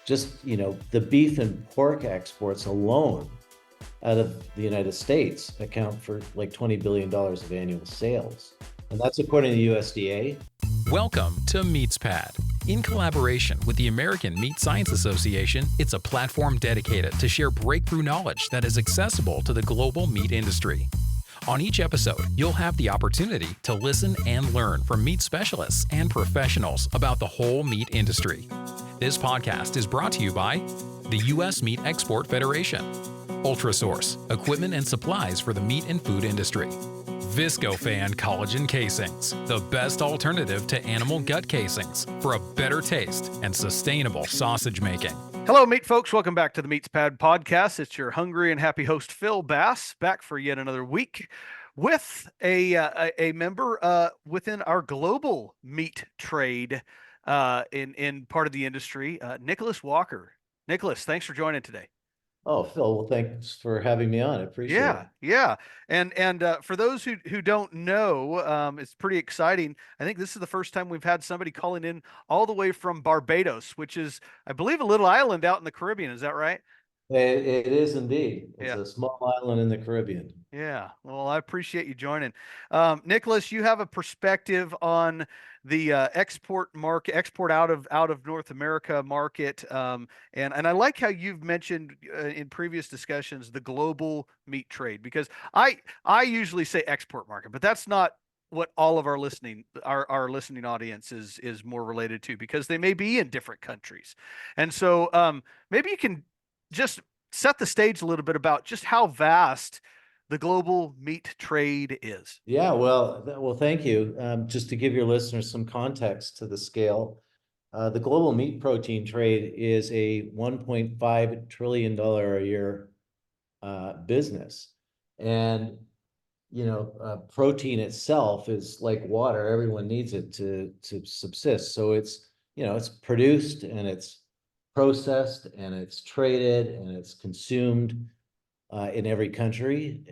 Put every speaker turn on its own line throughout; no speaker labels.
just, the beef and pork exports alone out of the United States account for like $20 billion of annual sales. And that's according to the USDA.
Welcome to MeatsPad. In collaboration with the American Meat Science Association, it's a platform dedicated to share breakthrough knowledge that is accessible to the global meat industry. On each episode, you'll have the opportunity to listen and learn from meat specialists and professionals about the whole meat industry. This podcast is brought to you by the U.S. Meat Export Federation, Ultrasource, equipment and supplies for the meat and food industry, Viscofan Collagen Casings, the best alternative to animal gut casings for a better taste and sustainable sausage making.
Hello, meat folks. Welcome back to the MeatsPad podcast. It's your hungry and happy host, Phil Bass, back for yet another week with a member within our global meat trade in part of the industry, Nicholas Walker. Nicholas, thanks for joining today.
Oh, Phil, well, thanks for having me on. I appreciate it.
Yeah. And for those who don't know, it's pretty exciting. I think this is the first time we've had somebody calling in all the way from Barbados, which is, I believe, a little island out in the Caribbean. Is that right?
It is indeed. It's
Yeah.
a small island in the Caribbean.
Yeah. Well, I appreciate you joining. Nicholas, you have a perspective on the export market, export out of North America market. And I like how you've mentioned in previous discussions the global meat trade, because I usually say export market, but that's not what all of our listening audience is more related to, because they may be in different countries. And so maybe you can just set the stage a little bit about just how vast the global meat trade is.
Yeah, well, thank you. Just to give your listeners some context to the scale, the global meat protein trade is a $1.5 trillion a year business. And, protein itself is like water. Everyone needs it to subsist. So it's produced and it's processed and it's traded and it's consumed in every country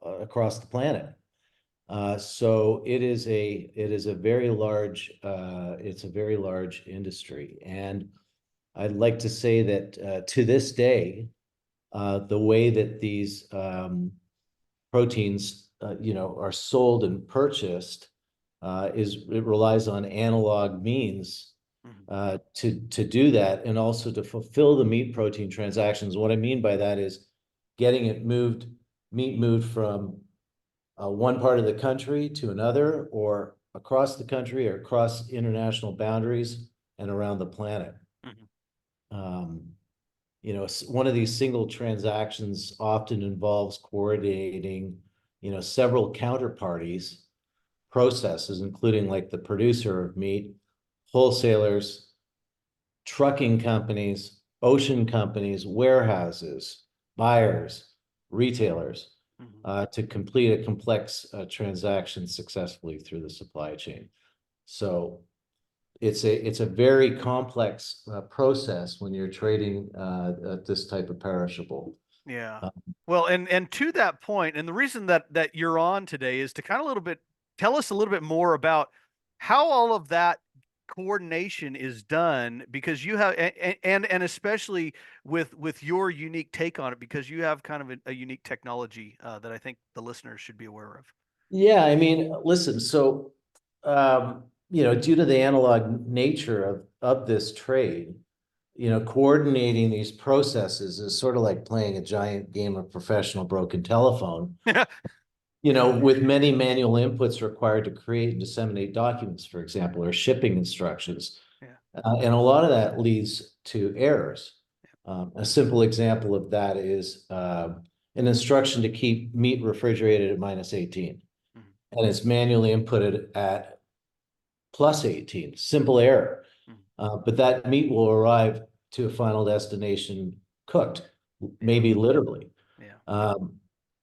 across the planet. So it is a very large industry, and I'd like to say that to this day, the way that these proteins are sold and purchased it relies on analog means to do that, and also to fulfill the meat protein transactions. What I mean by that is getting meat moved from one part of the country to another, or across the country, or across international boundaries and around the planet. One of these single transactions often involves coordinating, several counterparties, processes, including like the producer of meat, wholesalers, trucking companies, ocean companies, warehouses, buyers, retailers, to complete a complex transaction successfully through the supply chain. So it's a very complex process when you're trading this type of perishable.
Yeah. Well, and to that point, and the reason that you're on today is to kind of tell us a little bit more about how all of that coordination is done, because you have and especially with your unique take on it, because you have kind of a unique technology that I think the listeners should be aware of.
Yeah, I mean, listen, so due to the analog nature of this trade, coordinating these processes is sort of like playing a giant game of professional broken telephone. With many manual inputs required to create and disseminate documents, for example, or shipping instructions. And a lot of that leads to errors. A simple example of that is an instruction to keep meat refrigerated at -18. And it's manually inputted at +18, simple error. But that meat will arrive to a final destination cooked, maybe literally.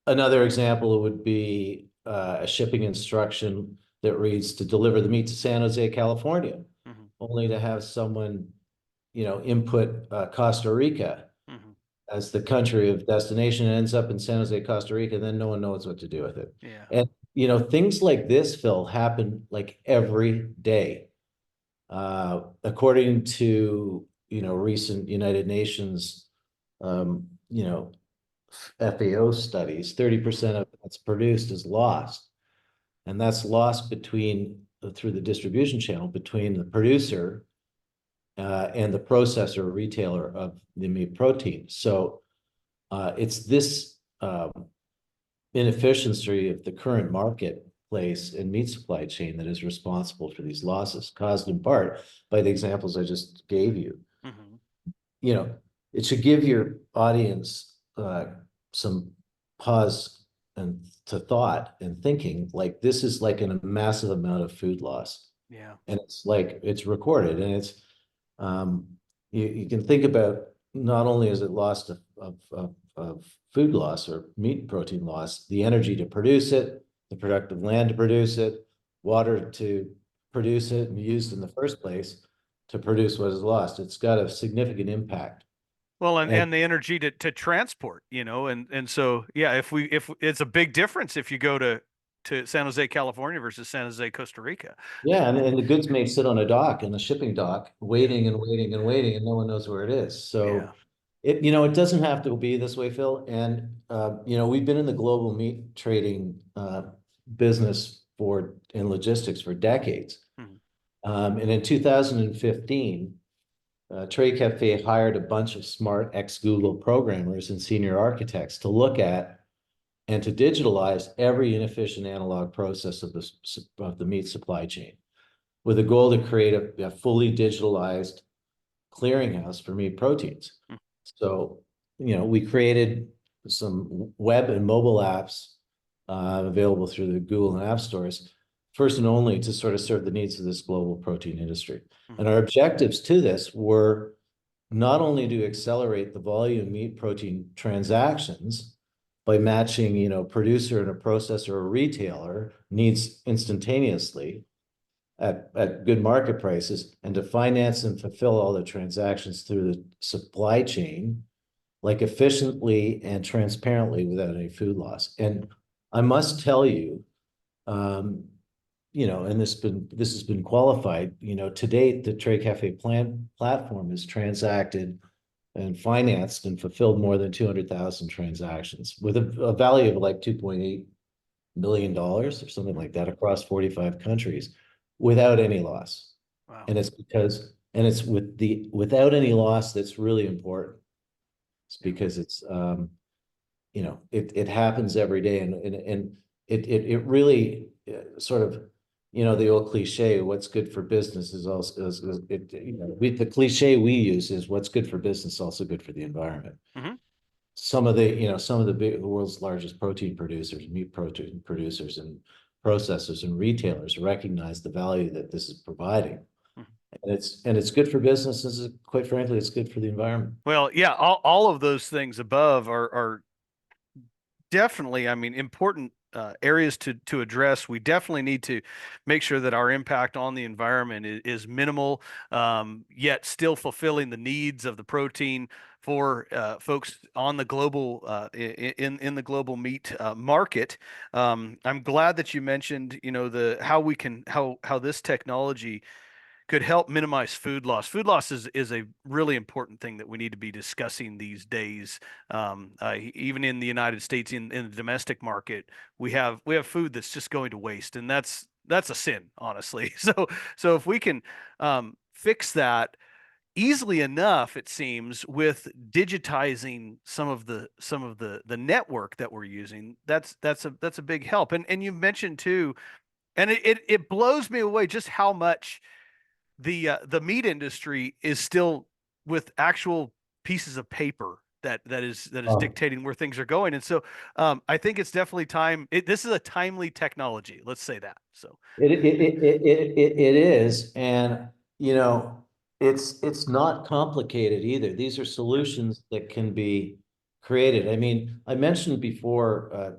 Another example would be a shipping instruction that reads to deliver the meat to San Jose, California, only to have someone, input Costa Rica as the country of destination. It ends up in San Jose, Costa Rica, and then no one knows what to do with it. And, things like this, Phil, happen like every day. According to recent United Nations, FAO studies, 30% of what's produced is lost. And that's lost through the distribution channel between the producer and the processor or retailer of the meat protein. So it's this inefficiency of the current marketplace and meat supply chain that is responsible for these losses, caused in part by the examples I just gave you.
Mm-hmm.
It should give your audience some pause and to thought and thinking, like this is like a massive amount of food loss.
Yeah.
And it's like it's recorded, and it's you can think about, not only is it loss of food loss or meat protein loss, the energy to produce it, the productive land to produce it, water to produce it and used in the first place to produce what is lost. It's got a significant impact.
Well,
And
and the energy to transport, and so yeah, if it's a big difference if you go to San Jose, California versus San Jose, Costa Rica.
yeah, and the goods may sit on a dock, in a shipping dock,
Yeah.
waiting and waiting and waiting, and no one knows where it is.
Yeah.
So it doesn't have to be this way, Phil. And we've been in the global meat trading business in logistics for decades.
Mhm.
And in 2015, TradeCafe hired a bunch of smart ex-Google programmers and senior architects to look at and to digitalize every inefficient analog process of the meat supply chain, with a goal to create a fully digitalized clearinghouse for meat proteins.
Mhm.
So, we created some web and mobile apps available through the Google and App Stores, first and only to sort of serve the needs of this global protein industry. And
Mhm.
our objectives to this were not only to accelerate the volume of meat protein transactions by matching, producer and a processor or retailer needs instantaneously at good market prices, and to finance and fulfill all the transactions through the supply chain, like efficiently and transparently without any food loss. And I must tell you, and this has been qualified, to date, the TradeCafe platform has transacted and financed and fulfilled more than 200,000 transactions with a value of like $2.8 million or something like that across 45 countries without any loss.
Wow.
And it's without any loss that's really important. It's
Yeah.
because it happens every day, and it really sort of, the old cliche, what's good for business is also the cliche we use is what's good for business also good for the environment.
Mhm.
The world's largest protein producers, meat protein producers and processors and retailers recognize the value that this is providing.
Mhm.
And it's good for businesses. Quite frankly, it's good for the environment.
Well, yeah, all of those things above are definitely, I mean, important areas to address. We definitely need to make sure that our impact on the environment is minimal, yet still fulfilling the needs of the protein for folks on the global in the global meat market. I'm glad that you mentioned, the how we can how this technology could help minimize food loss. Food loss is a really important thing that we need to be discussing these days. Even in the United States, in the domestic market, we have food that's just going to waste, and that's a sin, honestly. So if we can fix that easily enough, it seems, with digitizing some of the network that we're using, that's a big help. And you mentioned too, and it blows me away just how much the meat industry is still with actual pieces of paper that is
Oh,
dictating where things are going. And so I think it's definitely time. This is a timely technology. Let's say that. So
it is, and it's not complicated either. These are
yeah.
solutions that can be created. I mean, I mentioned before,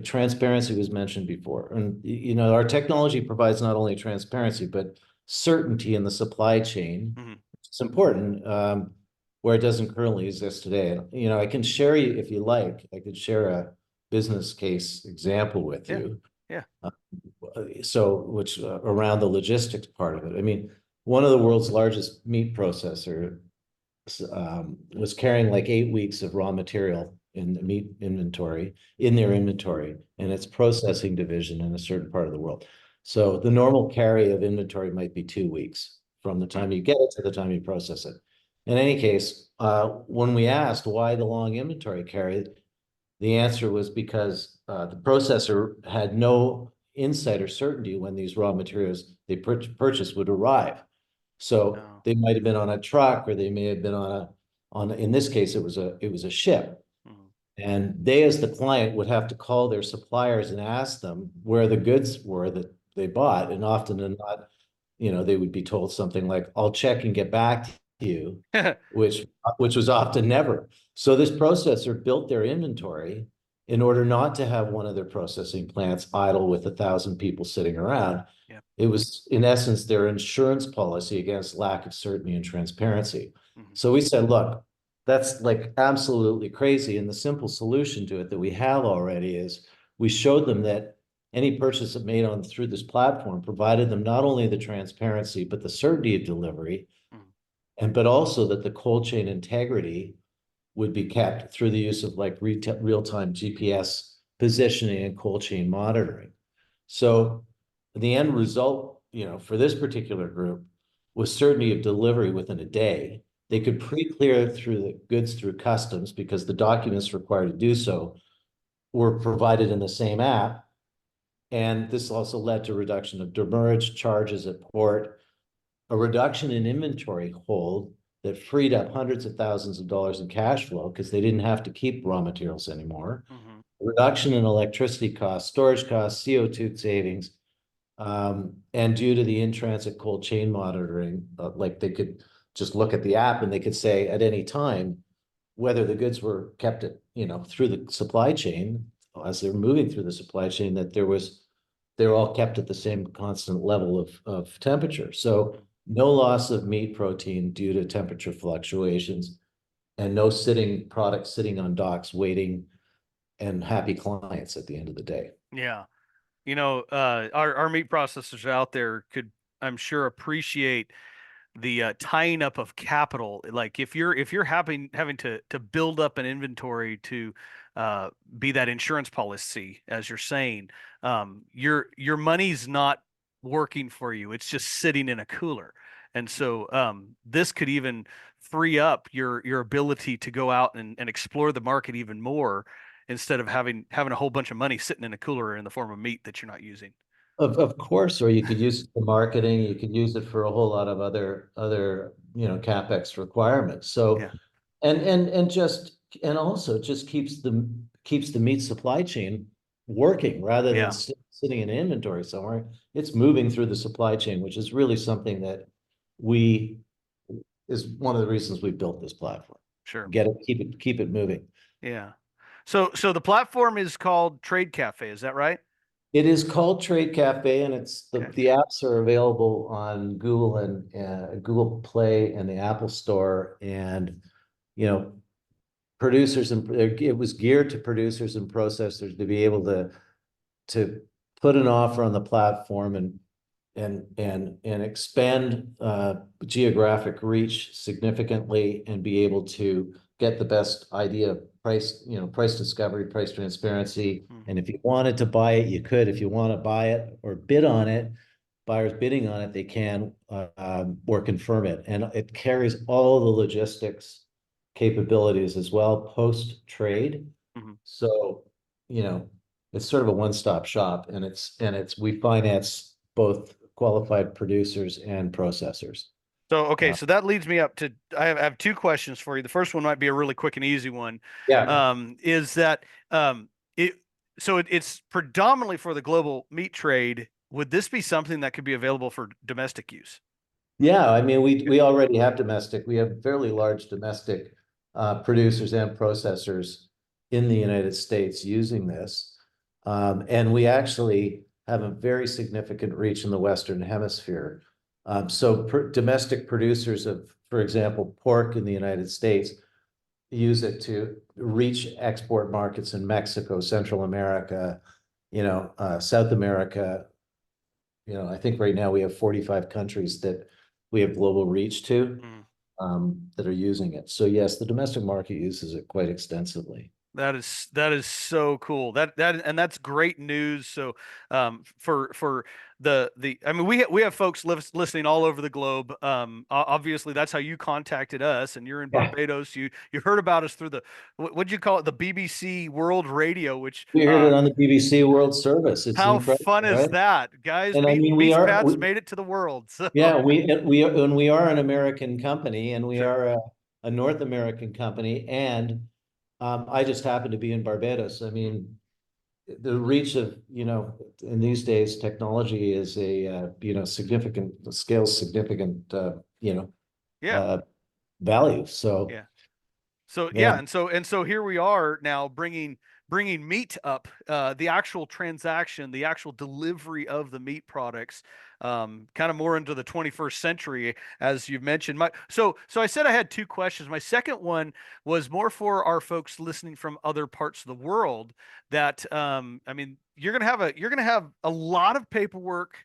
transparency was mentioned before, and our technology provides not only transparency but certainty in the supply chain.
Mhm.
It's important, where it doesn't currently exist today. And I can share you, if you like, I could share a business case example with
Yeah.
you.
Yeah.
Around the logistics part of it. I mean, one of the world's largest meat processor was carrying like 8 weeks of raw material in the meat inventory, in their inventory, and its processing division in a certain part of the world. So the normal carry of inventory might be 2 weeks from the time you get it to the time you process it. In any case, when we asked why the long inventory carry, the answer was because the processor had no insight or certainty when these raw materials they purchased would arrive. So
No.
they might have been on a truck, or they may have been in this case, it was a ship.
Mhm.
And they, as the client, would have to call their suppliers and ask them where the goods were that they bought. And often than not, they would be told something like, I'll check and get back to you, which was often never. So this processor built their inventory in order not to have one of their processing plants idle with 1,000 people sitting around.
Yep.
It was, in essence, their insurance policy against lack of certainty and transparency.
Mhm.
So we said, look, that's like absolutely crazy. And the simple solution to it that we have already is we showed them that any purchase that made on through this platform provided them not only the transparency, but the certainty of delivery,
Mhm.
but also that the cold chain integrity would be kept through the use of like real-time GPS positioning and cold chain monitoring. So the end result, for this particular group was certainty of delivery within a day. They could pre-clear through the goods through customs because the documents required to do so were provided in the same app. And this also led to reduction of demurrage charges at port, a reduction in inventory hold that freed up hundreds of thousands of dollars in cash flow because they didn't have to keep raw materials anymore,
Mhm.
reduction in electricity costs, storage costs, CO2 savings, and due to the in-transit cold chain monitoring, like they could just look at the app and they could say at any time whether the goods were kept at, through the supply chain as they're moving through the supply chain, that they're all kept at the same constant level of temperature. So
Mhm.
no loss of meat protein due to temperature fluctuations, and no products sitting on docks waiting, and happy clients at the end of the day.
Yeah. Our meat processors out there could, I'm sure, appreciate the tying up of capital. Like if you're having to build up an inventory to be that insurance policy, as you're saying, your money's not working for you. It's just sitting in a cooler. And so this could even free up your ability to go out and explore the market even more instead of having a whole bunch of money sitting in a cooler in the form of meat that you're not using.
Of course, or you could use it for marketing, you could use it for a whole lot of other CapEx requirements. So
Yeah.
and also just keeps the meat supply chain working rather than
Yeah.
sitting in inventory somewhere. It's moving through the supply chain, which is really something that we is one of the reasons we built this platform.
Sure.
Keep it moving.
Yeah. So the platform is called TradeCafe, is that right?
It is called TradeCafe, and it's the
Okay.
the apps are available on Google and Google Play and the Apple Store. And you know, producers, and it was geared to producers and processors to be able to put an offer on the platform and expand geographic reach significantly, and be able to get the best idea of price, price discovery, price transparency.
Mhm.
And if you wanted to buy it, you could. If you want to buy it or bid on it, buyers bidding on it, they can, or confirm it. And it carries all the logistics capabilities as well post trade.
Mhm.
So, you know, it's sort of a one-stop shop, and we finance both qualified producers and processors.
So okay,
Uh,
so that leads me up to I have two questions for you. The first one might be a really quick and easy one.
yeah,
Is that it it's predominantly for the global meat trade. Would this be something that could be available for domestic use?
yeah. I mean, we
Okay.
we already have domestic. We have fairly large domestic producers and processors in the United States using this, and we actually have a very significant reach in the Western Hemisphere. So domestic producers of, for example, pork in the United States use it to reach export markets in Mexico, Central America, South America. I think right now we have 45 countries that we have global reach to.
Mhm.
that are using it. So yes, the domestic market uses it quite extensively.
That is so cool. And that's great news. So for the I mean we have folks listening all over the globe. Obviously that's how you contacted us, and you're in
Yeah.
Barbados. You heard about us through the what'd you call it, the BBC World Radio, which
We heard it on the BBC World Service. It's
how
incredible,
fun is
right?
that, guys?
And I mean,
MeatsPad's made it to the world. So
yeah, and we are an American company, and we
sure.
are a North American company, and I just happen to be in Barbados. I mean, the reach of, in these days, technology is a, significant scale, significant,
Yeah.
uh, value. So,
Yeah. So
yeah,
yeah, and so here we are now bringing meat up, the actual transaction, the actual delivery of the meat products, kind of more into the 21st century, as you've mentioned. So I said I had two questions. My second one was more for our folks listening from other parts of the world. That I mean, you're gonna have a lot of paperwork,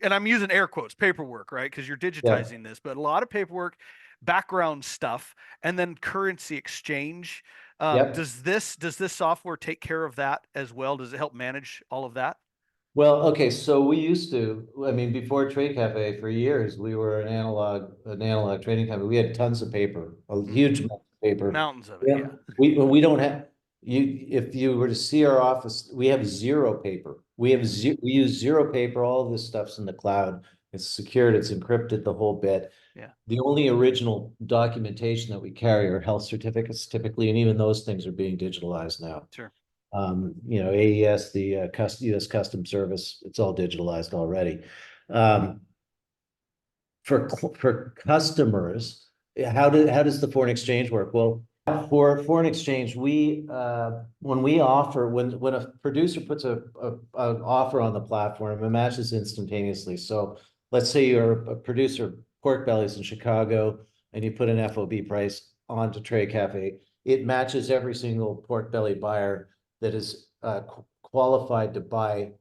and I'm using air quotes, paperwork, right? Because you're
yeah,
digitizing this, but a lot of paperwork, background stuff, and then currency exchange.
yep.
Does this software take care of that as well? Does it help manage all of that?
Well, okay, so we used to, I mean, before Trade Cafe for years, we were an analog trading company. We had tons of paper, a
Mm,
huge amount of paper.
mountains of it,
Yeah,
yeah.
we don't have, if you were to see our office, we have zero paper. We use zero paper. All of this stuff's in the cloud. It's secured, it's encrypted, the whole bit.
Yeah,
The only original documentation that we carry are health certificates typically, and even those things are being digitalized now.
sure.
AES, the US Customs Service, it's all digitalized already. Um, for customers, how does the foreign exchange work? Well, for foreign exchange, when we offer when a producer puts an offer on the platform, it matches instantaneously. So let's say you're a producer of pork bellies in Chicago and you put an FOB price onto Trade Cafe, it matches every single pork belly buyer that is qualified to buy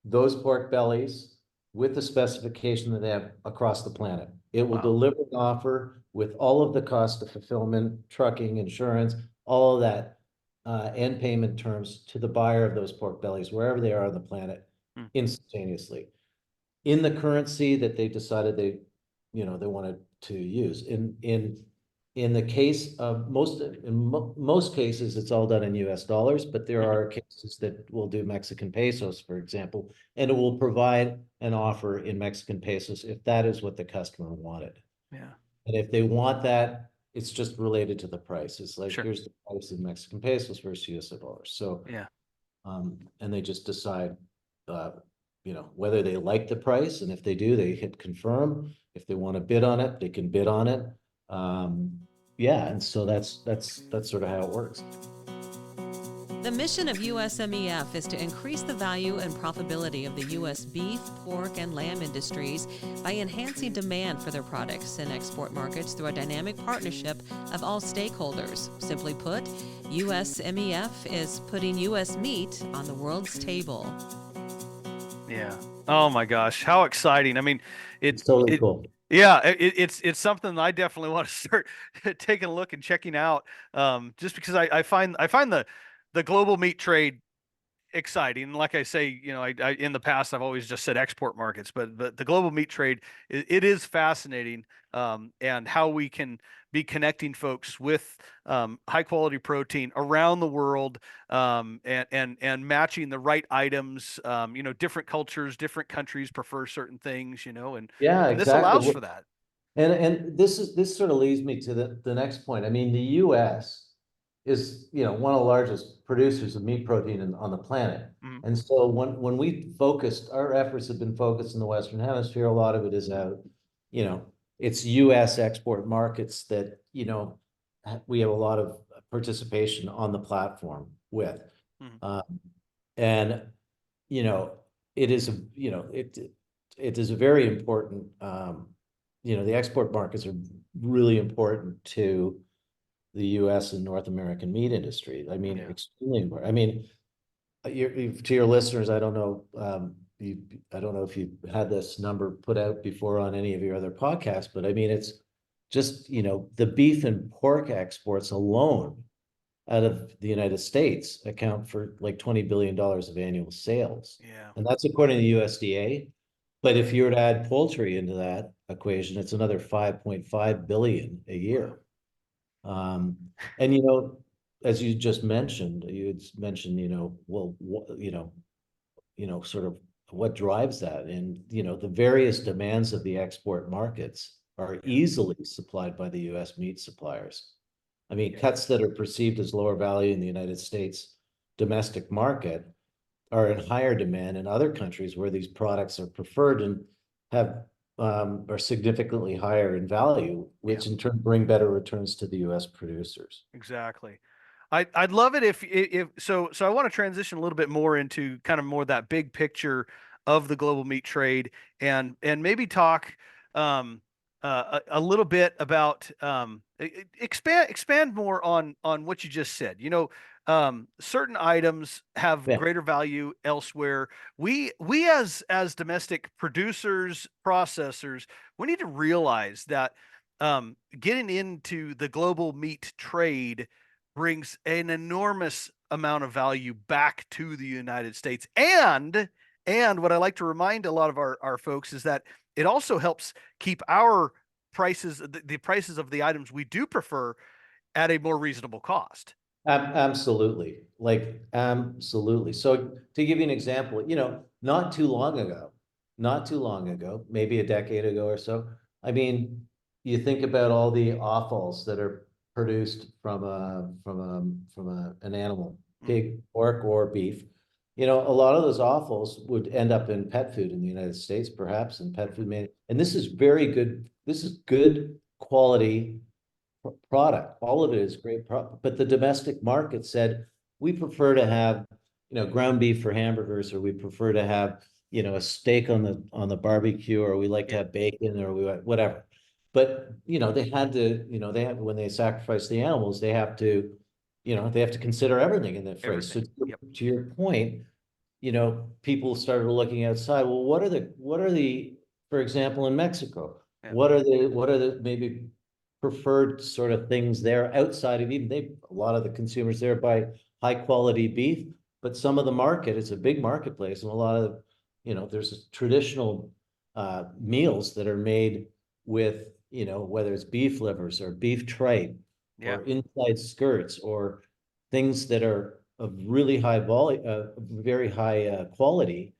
those pork bellies with the specification that they have across the planet. It will
Wow.
deliver an offer with all of the cost of fulfillment, trucking, insurance, all of that, and payment terms to the buyer of those pork bellies, wherever they are on the planet,
Mm,
instantaneously in the currency that they decided they wanted to use. In the case of most cases, it's all done in US dollars, but there
mhm,
are cases that will do Mexican pesos, for example, and it will provide an offer in Mexican pesos if that is what the customer wanted.
yeah,
And if they want that, it's just related to the price. It's like,
sure.
here's the price in Mexican pesos versus US dollars. So
Yeah,
and they just decide, whether they like the price, and if they do, they hit confirm. If they want to bid on it, they can bid on it. Um, yeah, and so that's sort of how it works.
The mission of USMEF is to increase the value and profitability of the U.S. beef, pork, and lamb industries by enhancing demand for their products in export markets through a dynamic partnership of all stakeholders. Simply put, USMEF is putting U.S. meat on the world's table.
yeah. Oh my gosh, how exciting! I mean,
It's totally
it
cool.
yeah, it's something that I definitely want to start taking a look and checking out. Just because I find the global meat trade exciting. And like I say, I in the past I've always just said export markets, but the global meat trade, it is fascinating, and how we can be connecting folks with high quality protein around the world, and matching the right items. Different cultures, different countries prefer certain things,
Yeah,
and this
exactly.
allows for that.
And this sort of leads me to the next point. I mean, the US is, one of the largest producers of meat protein on the planet.
Mhm.
And so when we focused, our efforts have been focused in the Western Hemisphere. A lot of it is out, you know, it's US export markets that, we have a lot of participation on the platform with.
Mhm.
Um, and, you know, it is, it is a very important, the export markets are really important to the US and North American meat industry. I mean,
Yeah.
extremely important. I mean, to your listeners, I don't know, I don't know if you had this number put out before on any of your other podcasts, but I mean, just, the beef and pork exports alone out of the United States account for like $20 billion of annual sales.
Yeah.
And that's according to the USDA. But if you were to add poultry into that equation, it's another 5.5 billion a year. And as you just mentioned, well, sort of what drives that, and the various demands of the export markets are easily supplied by the U.S. meat suppliers. I mean, cuts that are perceived as lower value in the United States domestic market are in higher demand in other countries where these products are preferred and have are significantly higher in value, which in turn bring better returns to the U.S. producers.
Exactly. I'd love it if so I want to transition a little bit more into kind of more that big picture of the global meat trade, and maybe talk a little bit about expand more on what you just said. Certain items have
Yeah,
greater value elsewhere. We as domestic producers, processors, we need to realize that getting into the global meat trade brings an enormous amount of value back to the United States. And what I like to remind a lot of our folks is that it also helps keep our prices, the prices of the items we do prefer, at a more reasonable cost.
absolutely. Like, absolutely. So to give you an example, not too long ago, maybe a decade ago or so, I mean, you think about all the offals that are produced from an animal, pig, pork, or beef. A lot of those offals would end up in pet food in the United States, perhaps, in pet food and this is very good. This is good quality product. All of it is great product, but the domestic market said we prefer to have, ground beef for hamburgers, or we prefer to have, a steak on the barbecue, or we like to have bacon, or whatever. But they had to, when they sacrifice the animals, they have to, they have to consider everything in that phrase. So
Everything. Yep.
to your point, people started looking outside. Well, for example, in Mexico,
Yeah.
what are the maybe preferred sort of things there outside of even a lot of the consumers there buy high quality beef, but some of the market, it's a big marketplace, and a lot of, there's traditional meals that are made with, whether it's beef livers or beef tripe
Yeah.
or inside skirts or things that are of really high volume, very high quality,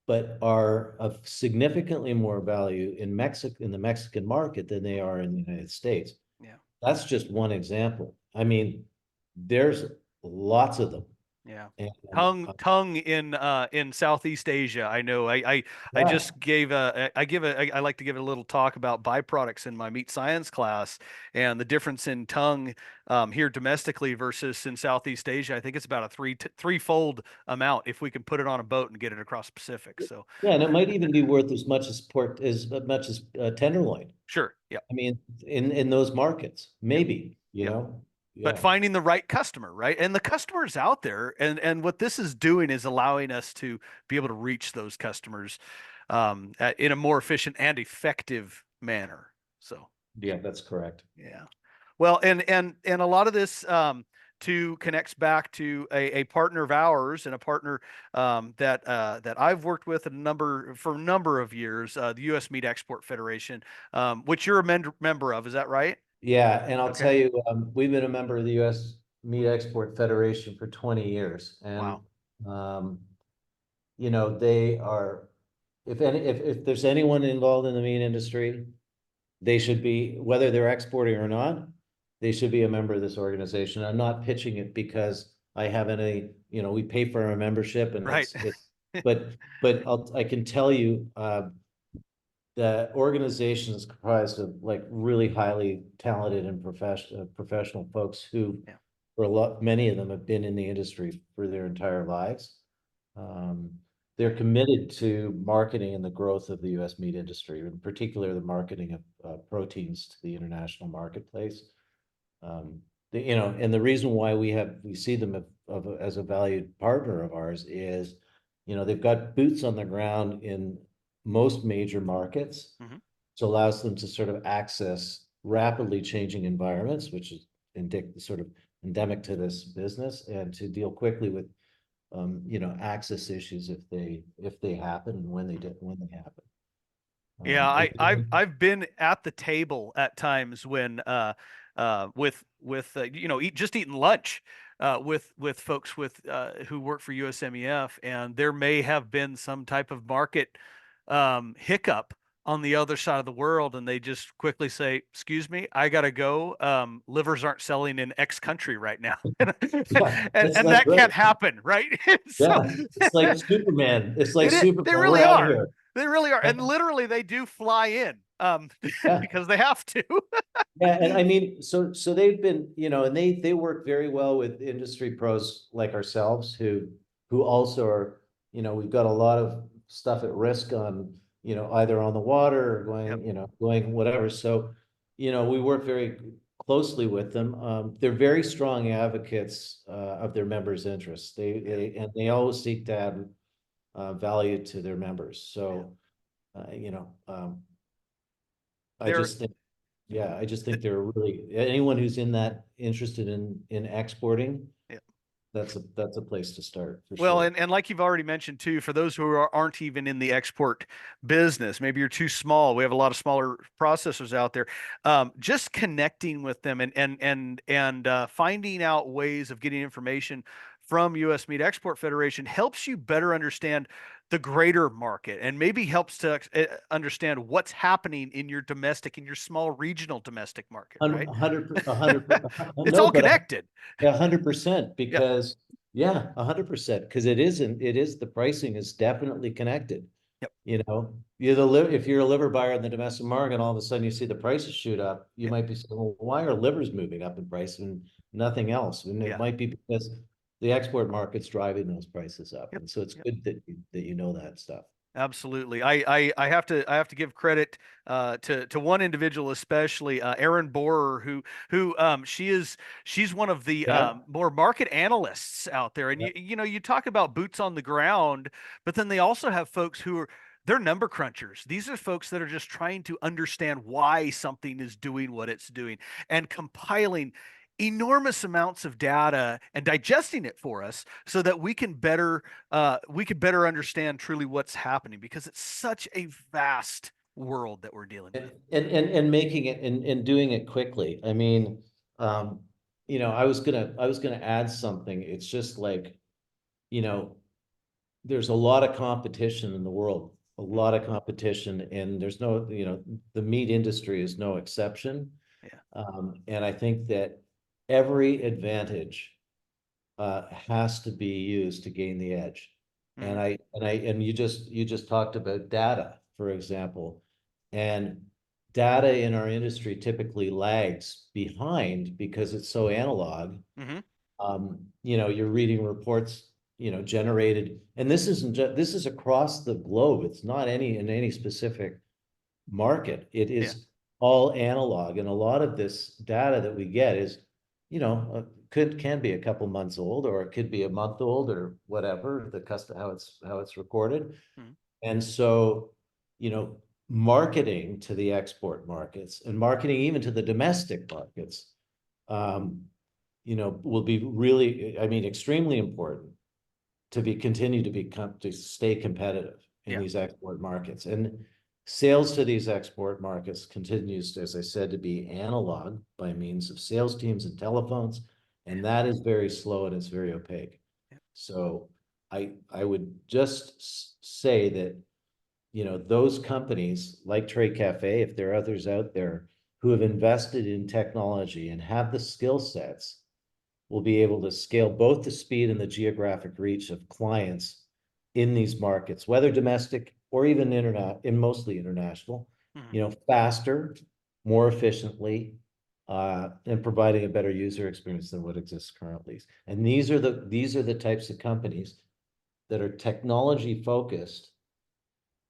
but are of significantly more value in the Mexican market than they are in the United States.
Yeah.
That's just one example. I mean, there's lots of them.
Yeah.
And
Tongue in Southeast Asia. I know. I
yeah,
just gave I like to give a little talk about byproducts in my meat science class, and the difference in tongue here domestically versus in Southeast Asia. I think it's about a threefold amount if we can put it on a boat and get it across the Pacific. So
yeah, and it might even be worth as much as tenderloin.
sure. Yeah.
I mean, in those markets,
Yep.
maybe,
Yep. But
yeah.
finding the right customer, right? And the customer's out there, and what this is doing is allowing us to be able to reach those customers in a more efficient and effective manner. So
Yeah, that's correct.
yeah. Well, and a lot of this to connects back to a partner of ours, and a partner that I've worked with for a number of years, the U.S. Meat Export Federation, which you're a member of. Is that right?
Yeah, and I'll
Okay.
tell you, we've been a member of the U.S. Meat Export Federation for 20 years, and
Wow.
um, they are, if there's anyone involved in the meat industry, they should be, whether they're exporting or not, they should be a member of this organization. I'm not pitching it because I have any, we pay for our membership, and
Right.
but I can tell you, the organization is comprised of like really highly talented and professional folks who,
Yeah.
many of them have been in the industry for their entire lives. Um, they're committed to marketing and the growth of the U.S. meat industry, in particular the marketing of proteins to the international marketplace. And the reason why we see them as a valued partner of ours is, they've got boots on the ground in most major markets,
Hmm.
which allows them to sort of access rapidly changing environments, which is sort of endemic to this business, and to deal quickly with access issues if they happen and when they happen.
Yeah,
It-
I've been at the table at times when with just eating lunch with folks with who work for USMEF, and there may have been some type of market hiccup on the other side of the world, and they just quickly say, "Excuse me, I gotta go. Livers aren't selling in X country right now,"
yeah, it's
and
like,
that
right.
can't happen, right? So
Yeah, it's like Superman. It's like Superman.
they
We're
really
out of
are.
here.
They really are.
Yeah,
And literally they do fly in
yeah,
because they have to.
yeah. And I mean, so they've been, and they work very well with industry pros like ourselves who also are, we've got a lot of stuff at risk on, either on the water or
Yep.
going whatever. So, we work very closely with them. They're very strong advocates of their members' interests. They always seek to add value to their members. So, you know, I
They're
just think, yeah, I just think they're really, anyone who's in that interested in exporting,
yeah.
that's a place to start for
Well,
sure.
and like you've already mentioned too, for those who aren't even in the export business, maybe you're too small. We have a lot of smaller processors out there. Just connecting with them and finding out ways of getting information from U.S. Meat Export Federation helps you better understand the greater market, and maybe helps to understand what's happening in your small regional domestic market, right?
A hundred,
It's
no,
all
but
connected.
100%,
Yeah.
because yeah, 100%, because the pricing is definitely connected.
Yep.
If you're a liver buyer in the domestic market, and all of a sudden you see the prices shoot up, you
Yep.
might be saying, well, why are livers moving up in price and nothing else? And it
Yeah.
might be because the export market's driving those prices up.
Yep.
And so it's
Yep.
good that you know that stuff.
Absolutely. I have to give credit to one individual, especially Erin Borer, who she's one of the
Yeah.
more market analysts out there. And
Yeah.
you talk about boots on the ground, but then they also have folks who are they're number crunchers. These are folks that are just trying to understand why something is doing what it's doing and compiling enormous amounts of data and digesting it for us so that we can better understand truly what's happening, because it's such a vast world that we're dealing with.
And making it and doing it quickly. I mean, um, I was gonna add something. It's just like, you know, there's a lot of competition in the world, a lot of competition, and there's no, the meat industry is no exception.
Yeah.
And I think that every advantage has to be used to gain the edge. And
Hmm.
you just talked about data, for example, and data in our industry typically lags behind because it's so analog.
Hmm.
You're reading reports, generated, and this is across the globe. It's not in any specific market. It
Yeah.
is all analog, and a lot of this data that we get is, can be a couple months old, or it could be a month old, or whatever the custom how it's recorded.
Hmm.
And so, you know, marketing to the export markets and marketing even to the domestic markets, um, will be really, I mean, extremely important continue to stay competitive in
Yeah.
these export markets. And sales to these export markets continues, as I said, to be analog by means of sales teams and telephones, and that is very slow and it's very opaque.
Yeah.
So I would just say that, those companies like TradeCafe, if there are others out there who have invested in technology and have the skill sets, will be able to scale both the speed and the geographic reach of clients in these markets, whether domestic or even mostly international,
Hmm.
faster, more efficiently, and providing a better user experience than what exists currently. And these are the types of companies that are technology focused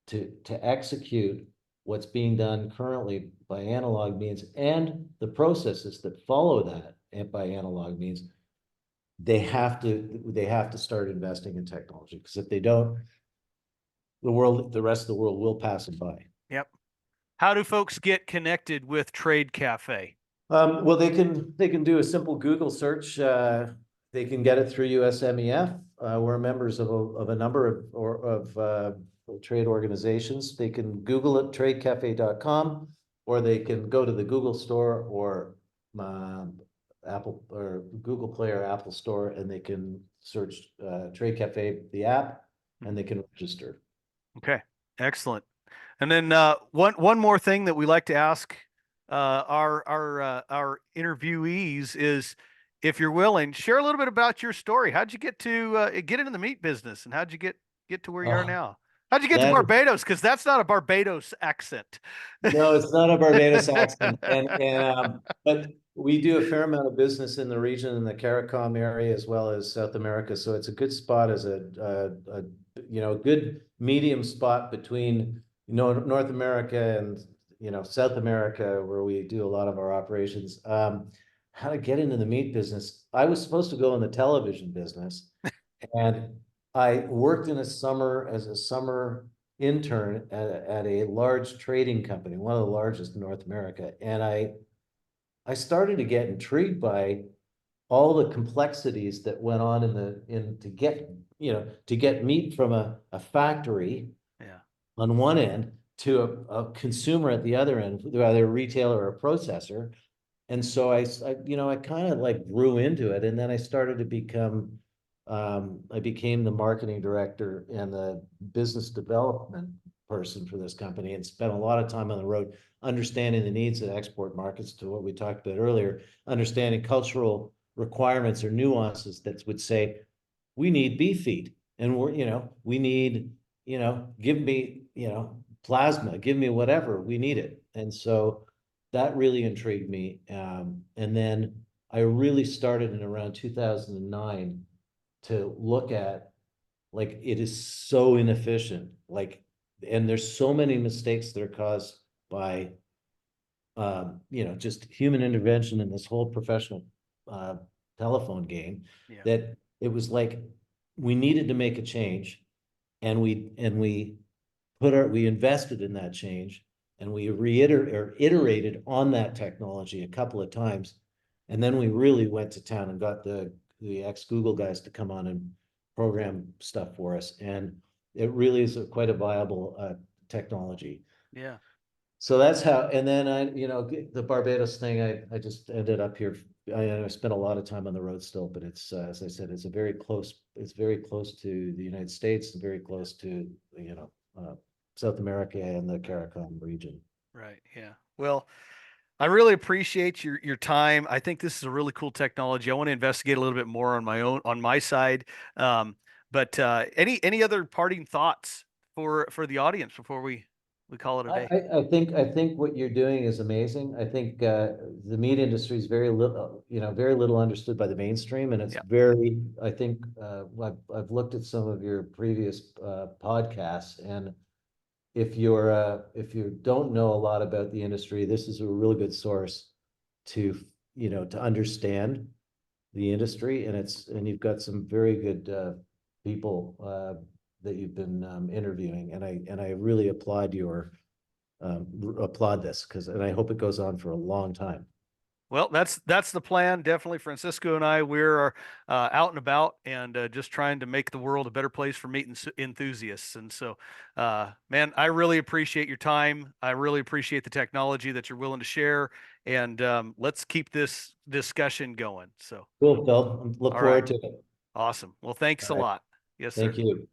to execute what's being done currently by analog means, and the processes that follow that and by analog means. They have to start investing in technology, because if they don't, the rest of the world will pass them by.
Yep. how do folks get connected with TradeCafe?
Well, they can do a simple Google search. They can get it through USMEF. We're members of a number of trade organizations. They can Google it, tradecafe.com, or they can go to the Google Store or Apple or Google Play or Apple Store, and they can search Trade Cafe, the app, and they can register.
Okay, excellent. And then one more thing that we like to ask our interviewees is, if you're willing, share a little bit about your story. How'd you get to get into the meat business, and how'd you get to where you are
Oh,
now? How'd you get to
that
Barbados? Because that's not a Barbados accent.
No, it's not a Barbados accent, but we do a fair amount of business in the region, in the CARICOM area, as well as South America. So it's a good spot as a good medium spot between North America and South America, where we do a lot of our operations. How to get into the meat business? I was supposed to go in the television business, and I worked in a summer as a summer intern at a large trading company, one of the largest in North America. And I started to get intrigued by all the complexities that went on to get meat from a factory
Yeah.
on one end to a consumer at the other end, either a retailer or a processor. And so I kind of like grew into it, and then I started to become, I became the marketing director and the business development person for this company, and spent a lot of time on the road, understanding the needs of export markets, to what we talked about earlier, understanding cultural requirements or nuances that would say, we need beef feed, and we need, give me, plasma, give me whatever, we need it. And so that really intrigued me. And then I really started in around 2009 to look at, like, it is so inefficient, and there's so many mistakes that are caused by just human intervention in this whole professional uh, telephone game,
Yeah.
that it was like we needed to make a change, and we invested in that change, and we iterated on that technology a couple of times, and then we really went to town and got the ex-Google guys to come on and program stuff for us, and it really is quite a viable technology.
Yeah.
So that's how, and then the Barbados thing, I just ended up here. I spent a lot of time on the road still, but it's, as I said, it's very close to the United States, and very close to, South America and the CARICOM region.
Right. Yeah. Well, I really appreciate your time. I think this is a really cool technology. I want to investigate a little bit more on my side. But any other parting thoughts for the audience before we call it a
I,
day?
I think what you're doing is amazing. I think the meat industry is very little understood by the mainstream, and it's
Yeah.
very. I think I've looked at some of your previous podcasts, and if you don't know a lot about the industry, this is a really good source to to understand the industry, and you've got some very good people that you've been interviewing, and I really applaud this, and I hope it goes on for a long time.
Well, that's the plan. Definitely, Francisco and I, we're out and about, and just trying to make the world a better place for meat enthusiasts. And so, man, I really appreciate your time. I really appreciate the technology that you're willing to share, and let's keep this discussion going. So,
Cool, Phil. Look
all right,
forward to it.
awesome. Well, thanks
All
a
right.
lot. Yes,
Thank
sir.
you.